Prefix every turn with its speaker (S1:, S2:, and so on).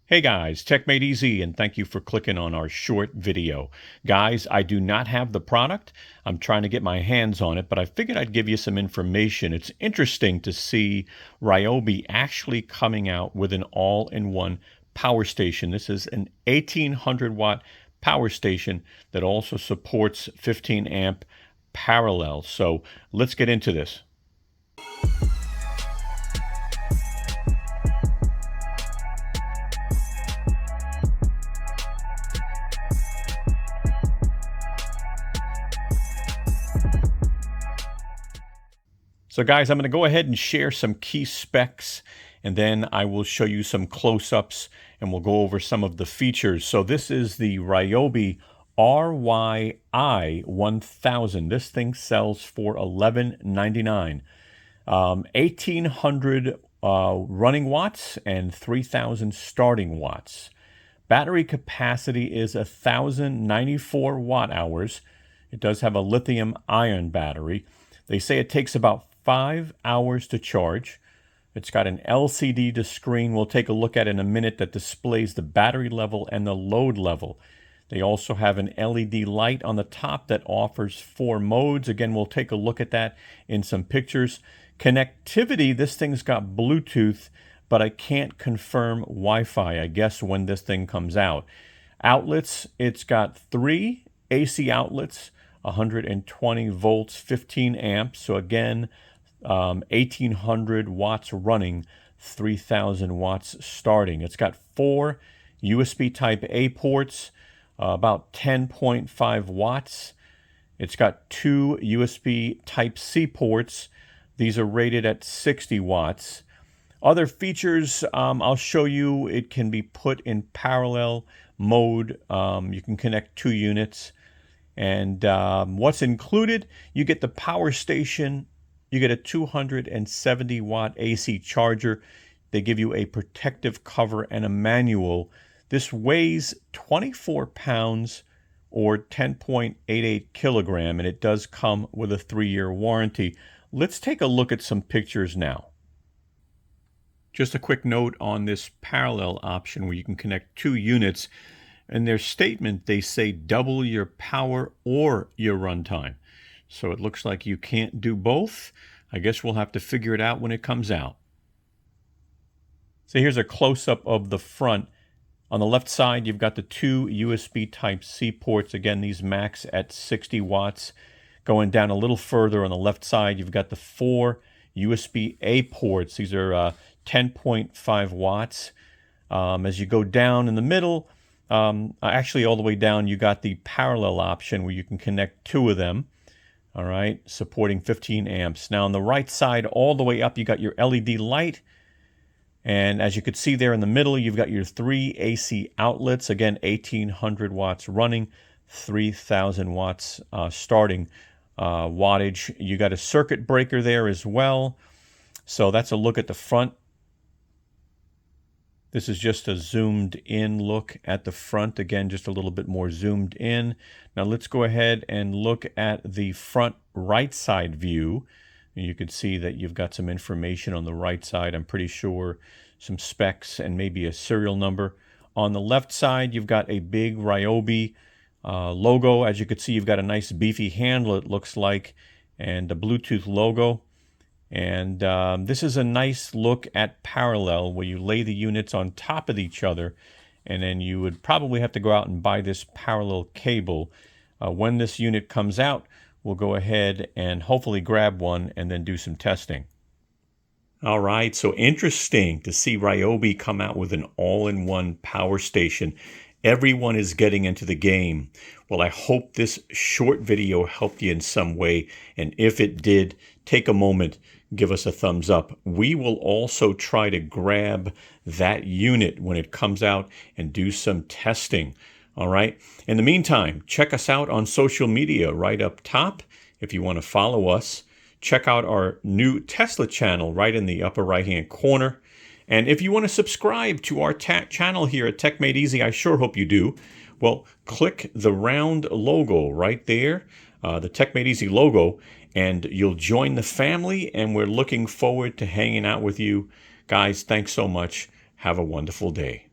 S1: Hey guys, techmadeezy, and thank you for clicking on our short video. Guys, I do not have the product. I'm trying to get my hands on it, but I figured I'd give you some information. It's interesting to see RYOBI actually coming out with an all-in-one power station. This is an 1800 watt power station that also supports 15 amp parallel. So let's get into this. So guys, I'm going to go ahead and share some key specs, and then I will show you some close-ups and we'll go over some of the features. So this is the RYOBI RYI1000. This thing sells for $11.99. 1800 running watts and 3000 starting watts. Battery capacity is 1094 watt hours. It does have a lithium ion battery. They say it takes about 5 hours to charge. It's got an LCD screen we'll take a look at in a minute that displays the battery level and the load level. They also have an LED light on the top that offers 4 modes. Again, we'll take a look at that in some pictures. Connectivity, this thing's got Bluetooth, but I can't confirm Wi-Fi, I guess, when this thing comes out. Outlets, it's got 3 AC outlets, 120 volts, 15 amps. So again, 1800 watts running, 3000 watts starting. It's got 4 USB type A ports, about 10.5 watts. It's got 2 USB type C ports. These are rated at 60 watts. Other features, I'll show you. It can be put in parallel mode. You can connect 2 units. And what's included, you get the power station, you get a 270 watt AC charger. They give you a protective cover and a manual. This weighs 24 pounds or 10.88 kilogram, and it does come with a 3-year warranty. Let's take a look at some pictures now. Just a quick note on this parallel option where you can connect 2 units. In their statement, they say double your power or your runtime. So it looks like you can't do both. I guess we'll have to figure it out when it comes out. So here's a close-up of the front. On the left side, you've got the 2 USB Type-C ports. Again, these max at 60 watts. Going down a little further on the left side, you've got the 4 USB-A ports. These are 10.5 watts. As you go down in the middle, actually all the way down, you got the parallel option where you can connect 2 of them. All right, supporting 15 amps. Now on the right side, all the way up, you got your LED light. And as you can see there in the middle, you've got your 3 AC outlets. Again, 1800 watts running, 3000 watts starting wattage. You got a circuit breaker there as well. So that's a look at the front. This is just a zoomed in look at the front. Again, just a little bit more zoomed in. Now let's go ahead and look at the front right side view. You can see that you've got some information on the right side. I'm pretty sure some specs and maybe a serial number. On the left side, you've got a big RYOBI logo. As you can see, you've got a nice beefy handle, it looks like, and a Bluetooth logo. And this is a nice look at parallel where you lay the units on top of each other, and then you would probably have to go out and buy this parallel cable. When this unit comes out, we'll go ahead and hopefully grab one and then do some testing. All right, so interesting to see RYOBI come out with an all-in-one power station. Everyone is getting into the game. Well, I hope this short video helped you in some way, and if it did, take a moment, give us a thumbs up. We will also try to grab that unit when it comes out and do some testing. All right. In the meantime, check us out on social media right up top. If you want to follow us, check out our new Tesla channel right in the upper right-hand corner. And if you want to subscribe to our channel here at techmadeezy, I sure hope you do. Well, click the round logo right there, the techmadeezy logo, and you'll join the family, and we're looking forward to hanging out with you. Guys, thanks so much. Have a wonderful day.